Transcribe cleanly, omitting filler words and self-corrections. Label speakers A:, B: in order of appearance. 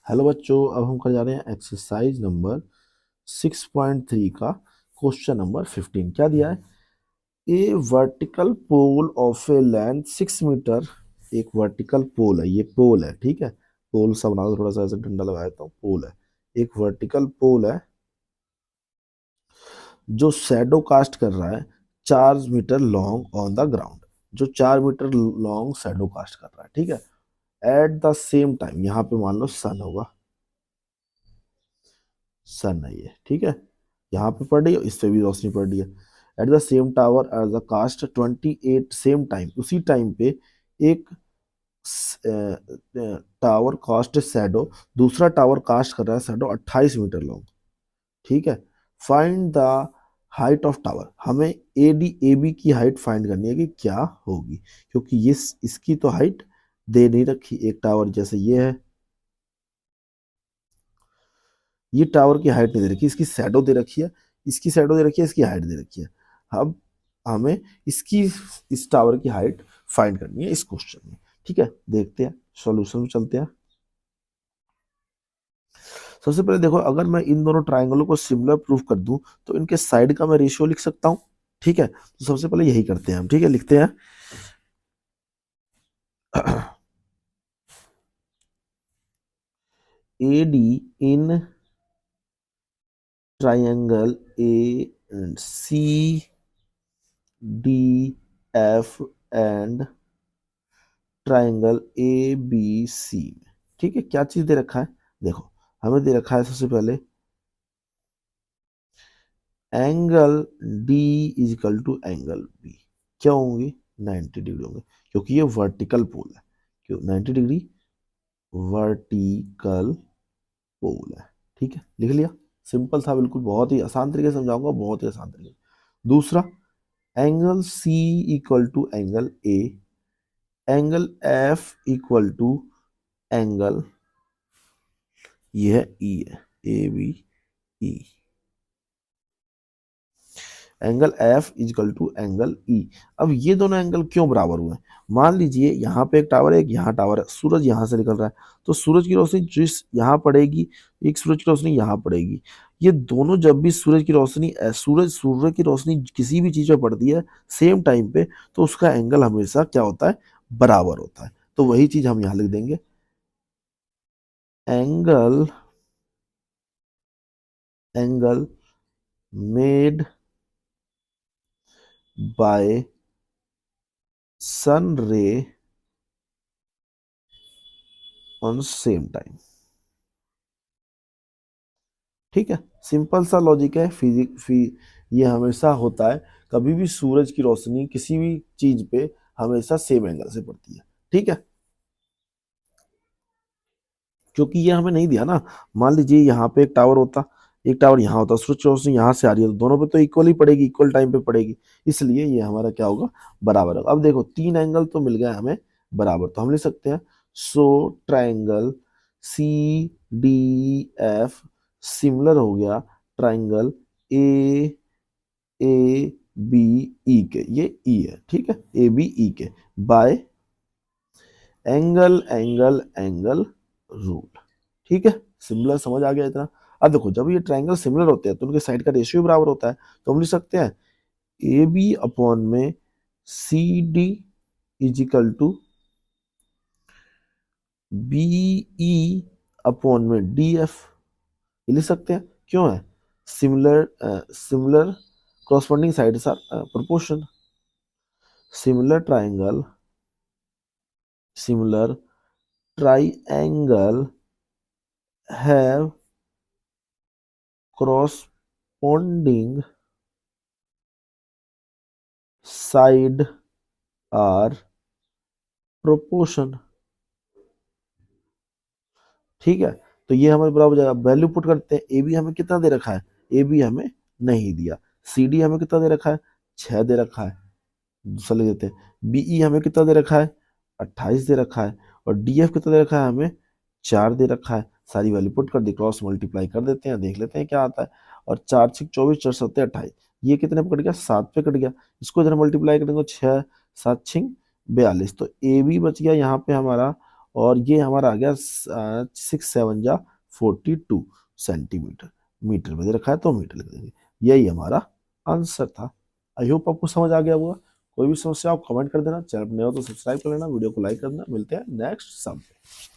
A: Hello बच्चों, अब हम कर जा रहे हैं एक्सरसाइज नंबर 6.3 का क्वेश्चन नंबर 15। क्या दिया है? A vertical pole of a length 6 metre. एक वर्टिकल पोल है, ये पोल है, ठीक है। पोल सा बना दो, थोड़ा सा ऐसे डंडा लगाया तो पोल है। एक वर्टिकल पोल है जो शैडो कास्ट कर रहा है 4 metre long on the ground. जो 4 मीटर लॉन्ग शैडो कास्ट कर रहा है, ठीक है। एट द सेम टाइम, यहाँ पे मान लो सन होगा, सन है ये, ठीक है। यहाँ पे पड़ रही है, इस पे भी रोशनी पड़ रही है। At the same tower at the cast 28, same time, उसी टाइम पे एक टावर कास्ट शैडो, दूसरा टावर कास्ट कर रहा है शैडो 28 मीटर लॉन्ग, ठीक है। Find the height of tower. हमें ए डी ए बी की हाइट फाइंड करनी है कि क्या होगी, क्योंकि ये इसकी तो हाइट दे नहीं रखी। एक टावर जैसे ये है, ये टावर की हाइट नहीं दे रखी, इसकी शैडो दे रखी है, इसकी शैडो दे रखी है, इसकी हाइट दे रखी है। अब हमें इसकी, इस टावर की हाइट फाइंड करनी है इस क्वेश्चन में, ठीक है। देखते हैं, सॉल्यूशन में चलते हैं। सबसे पहले देखो, अगर मैं इन दोनों ट्राइंगलों को सिमिलर प्रूफ कर दूं तो इनके साइड का मैं रेशियो लिख सकता हूं, ठीक है। तो सबसे पहले यही करते हैं हम, ठीक है। लिखते हैं A D in triangle A and C D F and triangle A B C में, ठीक है। क्या चीज दे रखा है? देखो, हमें दे रखा है सबसे पहले angle D is equal to angle B. क्या होंगे? 90 डिग्री होंगे, क्योंकि ये वर्टिकल पोल है। क्यों 90 डिग्री? वर्टिकल पोल है, ठीक है। लिख लिया, सिंपल था बिल्कुल, बहुत ही आसान तरीके से समझाऊंगा, बहुत ही आसान तरीके। दूसरा, angle C equal to angle A, angle F equal to angle, ये है ई है, A B E, angle F equal to angle E. अब ये दोनों एंगल क्यों बराबर हुए? मान लीजिए यहाँ पे एक टावर है, एक यहाँ टावर है, सूरज यहाँ से निकल रहा है, तो सूरज की रोशनी जिस यहाँ पड़ेगी, एक सूरज की रोशनी यहाँ पड़ेगी। ये दोनों जब भी सूरज की रोशनी सूर्य की रोशनी किसी भी चीज पर पड़ती है सेम टाइम पे, तो उसका एंगल हमेशा क्या होता है? बराबर होता है। तो वही चीज हम यहाँ लिख देंगे, एंगल एंगल मेड बाय सन रे ऑन सेम टाइम, ठीक है। सिंपल सा लॉजिक है, ये हमेशा होता है। कभी भी सूरज की रोशनी किसी भी चीज पे हमेशा सेम एंगल से पड़ती है, ठीक है। क्योंकि ये हमें नहीं दिया ना। मान लीजिए यहाँ पे एक टावर होता, एक टावर यहाँ होता, सूरज की रोशनी यहाँ से आ रही है, तो दोनों पे तो इक्वल ही पड़ेगी, इक्वल टाइम पे पड़ेगी, इसलिए ये हमारा क्या होगा? बराबर होगा। अब देखो, तीन एंगल तो मिल गए हमें बराबर, तो हम लिख सकते हैं so triangle C D F similar हो गया ट्राइंगल ए ए बी ई के, ये ई है, ठीक है, ए बी ई के, bye angle angle angle rule, ठीक है। सिमिलर समझ आ गया इतना? अब देखो, जब ये ट्राइंगल सिमिलर होते हैं तो उनके साइड का रेशियो बराबर होता है, तो हम लिख सकते हैं ए बी अपॉन में C D equal to B E upon में डी एफ। ये लिख सकते हैं, क्यों है? Similar similar corresponding sides are proportion. Similar triangle, similar triangle have corresponding side are proportion, ठीक है। तो ये हमारे बराबर हो जाएगा। वैल्यू पुट करते हैं, ए बी हमें कितना दे रखा है? ए बी हमें नहीं दिया। सी डी हमें कितना दे रखा है? 6 दे रखा है। दूसरा लिख देते हैं, बीई हमें कितना दे रखा है? 28 दे रखा है। और डीएफ कितना दे रखा है? हमें 4 दे रखा है। सारी वैल्यू पुट कर दी, क्रॉस मल्टीप्लाई कर देते हैं, देख लेते हैं क्या आता है। और 4 6 24, 4 7 28, ये कितने पे कट गया? 7 पे कट गया। इसको इधर मल्टीप्लाई करेंगे, 6 7 6 42, तो ए बी बच गया यहाँ पे हमारा और ये हमारा आ गया 6 7 जा 42 सेंटीमीटर। मीटर में दे रखा है तो मीटर लिख देंगे। यही हमारा आंसर था। आई होप आपको समझ आ गया होगा। कोई भी समस्या आप कमेंट कर देना, चैनल पर नए हो तो सब्सक्राइब कर लेना, वीडियो को लाइक कर देना। मिलते हैं नेक्स्ट सम पे।